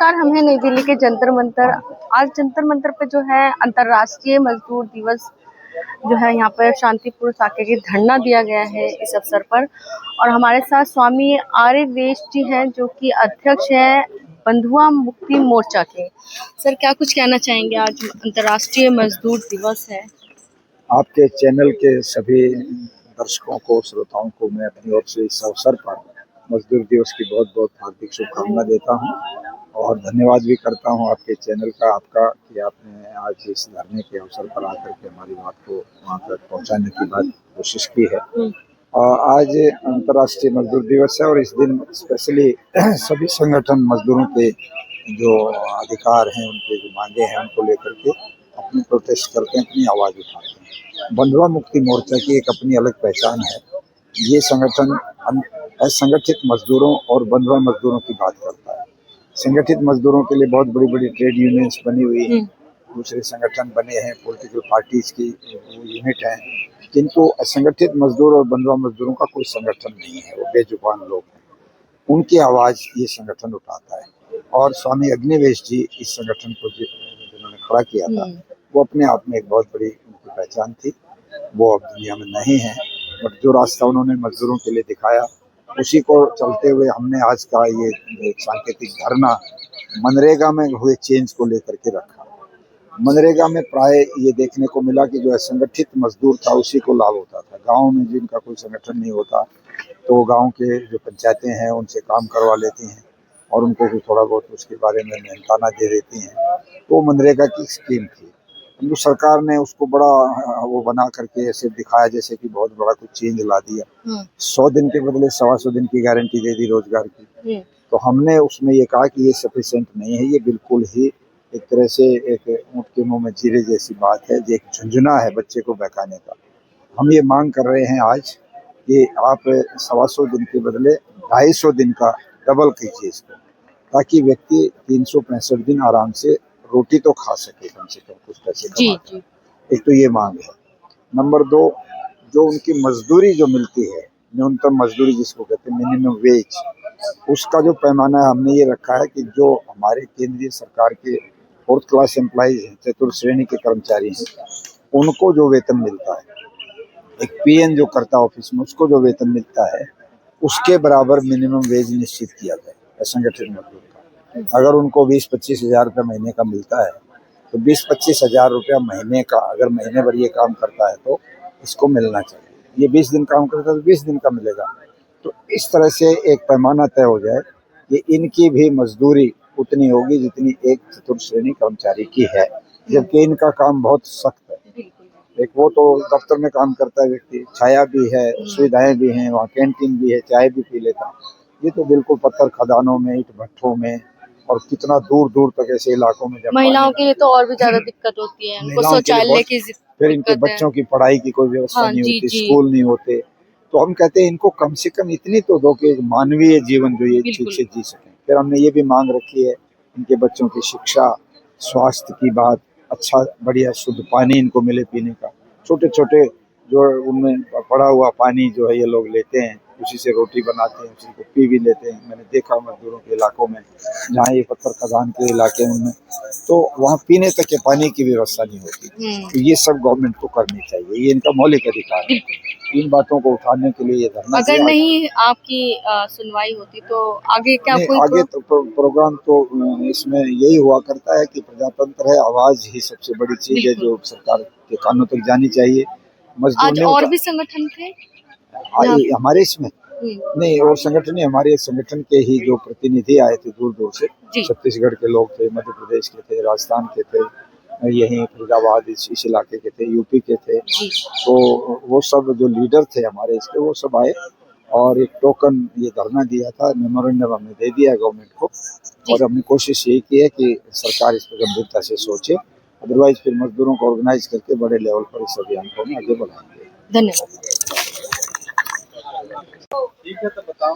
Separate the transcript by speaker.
Speaker 1: नमस्कार, हम हैं नई दिल्ली के जंतर मंतर। आज जंतर मंतर पे जो है अंतर्राष्ट्रीय मजदूर दिवस जो है यहाँ पर शांतिपूर्ण आके के धरना दिया गया है इस अवसर पर। और हमारे साथ स्वामी आर्यवेश जी हैं जो कि अध्यक्ष हैं बंधुआ मुक्ति मोर्चा के। सर क्या कुछ कहना चाहेंगे, आज अंतर्राष्ट्रीय मजदूर दिवस है।
Speaker 2: आपके चैनल के सभी दर्शकों को, श्रोताओं को मैं अपनी ओर से इस अवसर पर मजदूर दिवस की बहुत बहुत हार्दिक शुभकामना देता हूं और धन्यवाद भी करता हूं आपके चैनल का, आपका, कि आपने आज इस धरने के अवसर पर आकर के हमारी बात को वहां तक पहुंचाने की कोशिश की है। आज अंतर्राष्ट्रीय मजदूर दिवस है और इस दिन स्पेशली सभी संगठन मजदूरों के जो अधिकार हैं, उनके जो मांगे हैं, उनको लेकर के अपनी प्रोटेस्ट करते हैं, अपनी आवाज़ उठाते हैं। बंधुआ मुक्ति मोर्चा की एक अपनी अलग पहचान है। ये संगठन असंगठित मजदूरों और बंधुआ मजदूरों की बात करता है। संगठित मजदूरों के लिए बहुत बड़ी बड़ी ट्रेड यूनियंस बनी हुई हैं, दूसरे संगठन बने हैं, पॉलिटिकल पार्टीज की यूनिट हैं, किंतु असंगठित मजदूर और बंधुआ मजदूरों का कोई संगठन नहीं है। वो बेजुबान लोग हैं, उनकी आवाज़ ये संगठन उठाता है। और स्वामी अग्निवेश जी इस संगठन को जिन्होंने खड़ा किया था, वो अपने आप में एक बहुत बड़ी उनकी पहचान थी। वो अब दुनिया में नहीं है, बट जो रास्ता उन्होंने मजदूरों के लिए दिखाया, उसी को चलते हुए हमने आज का ये एक सांकेतिक धरना मनरेगा में हुए चेंज को लेकर के रखा। मनरेगा में प्राय ये देखने को मिला कि जो असंगठित मजदूर था उसी को लाभ होता था। गाँव में जिनका कोई संगठन नहीं होता तो गांव के जो पंचायतें हैं उनसे काम करवा लेती हैं और उनको भी थोड़ा बहुत उसके बारे में मेहनताना दे देती हैं। तो मनरेगा की स्कीम थी, तो सरकार ने उसको बड़ा वो बना करके ऐसे दिखाया जैसे कि बहुत बड़ा कुछ चेंज ला दिया। 100 दिन के बदले 125 दिन की गारंटी दे दी रोजगार की। तो हमने उसमें ये कहा कि ये सफिशिएंट नहीं है, ये बिल्कुल ही एक तरह से एक ऊँट के मुंह में जीरे जैसी बात है, जो एक झुंझुना है बच्चे को बहकाने का। हम ये मांग कर रहे हैं आज कि आप 125 दिन के बदले 250 दिन का डबल कीजिए इसको, ताकि व्यक्ति 365 दिन आराम से रोटी तो खा सके, कम से कम कुछ पैसे कमा के। एक तो ये मांग है। नंबर 2, जो उनकी मजदूरी जो मिलती है, न्यूनतम मजदूरी जिसको कहते हैं मिनिमम वेज, उसका जो पैमाना है हमने ये रखा है कि जो हमारे केंद्रीय सरकार के 4th क्लास एम्प्लॉइज हैं, चतुर्थ श्रेणी के कर्मचारी हैं, उनको जो वेतन मिलता है, एक पीएन जो करता है ऑफिस में, उसको जो वेतन मिलता है उसके बराबर मिनिमम वेज निश्चित किया जाए असंगठित मजदूर का। अगर उनको 20-25 हज़ार रुपये महीने का मिलता है तो 20-25 हज़ार रुपया महीने का, अगर महीने भर ये काम करता है तो इसको मिलना चाहिए। ये 20 दिन काम करता है तो 20 दिन का मिलेगा। तो इस तरह से एक पैमाना तय हो जाए कि इनकी भी मजदूरी उतनी होगी जितनी एक चतुर्थ श्रेणी कर्मचारी की है, जबकि इनका काम बहुत सख्त है। एक वो तो दफ्तर में काम करता है व्यक्ति, छाया भी है, सुविधाएं भी हैं, वहाँ कैंटीन भी है, चाय भी पी लेता है। ये तो बिल्कुल पत्थर खदानों में, ईंट भट्ठों में, और कितना दूर दूर तक ऐसे इलाकों में।
Speaker 1: महिलाओं के लिए तो और भी ज्यादा दिक्कत होती है, उनको शौचालय की,
Speaker 2: फिर इनके बच्चों की पढ़ाई की कोई व्यवस्था नहीं होती, स्कूल नहीं होते। तो हम कहते हैं इनको कम से कम इतनी तो दो कि मानवीय जीवन जो ये ठीक से जी सकें। फिर हमने ये भी मांग रखी है इनके बच्चों की शिक्षा, स्वास्थ्य की बात, अच्छा बढ़िया शुद्ध पानी इनको मिले पीने का। छोटे छोटे जो उनमें पड़ा हुआ पानी जो है ये लोग लेते हैं, उसी से रोटी बनाते हैं, उसी को पी भी लेते हैं। मैंने देखा मजदूरों के इलाकों में जहाँ ये पत्थर खदान के इलाके हैं उनमें तो वहाँ पीने तक के पानी की व्यवस्था नहीं होती। तो ये सब गवर्नमेंट को करनी चाहिए, ये इनका मौलिक अधिकार है। इन बातों को उठाने के लिए ये धरना।
Speaker 1: अगर नहीं आपकी सुनवाई होती तो आगे क्या कोई
Speaker 2: आगे तो प्रोग्राम तो इसमें यही हुआ करता है कि प्रजातंत्र है, आवाज ही सबसे बड़ी चीज है जो सरकार के कानों तक जानी चाहिए।
Speaker 1: आज और भी संगठन थे
Speaker 2: हमारे इसमें नहीं, और संगठन नहीं, हमारे संगठन के ही जो प्रतिनिधि आए थे दूर दूर से, छत्तीसगढ़ के लोग थे, मध्य प्रदेश के थे, राजस्थान के थे, यहीं फरीदाबाद इस इलाके के थे, यूपी के थे। तो वो सब जो लीडर थे हमारे इसके, वो सब आए और एक टोकन ये धरना दिया था, मेमोरेंडम हमने दे दिया गवर्नमेंट को। और हमने कोशिश यही की है कि सरकार इस पर गंभीरता से सोचे, अदरवाइज फिर मजदूरों को ऑर्गेनाइज करके बड़े लेवल पर इस अभियान को हम आगे बढ़ाएंगे।
Speaker 1: धन्यवाद।
Speaker 2: ठीक है, तो बताओ।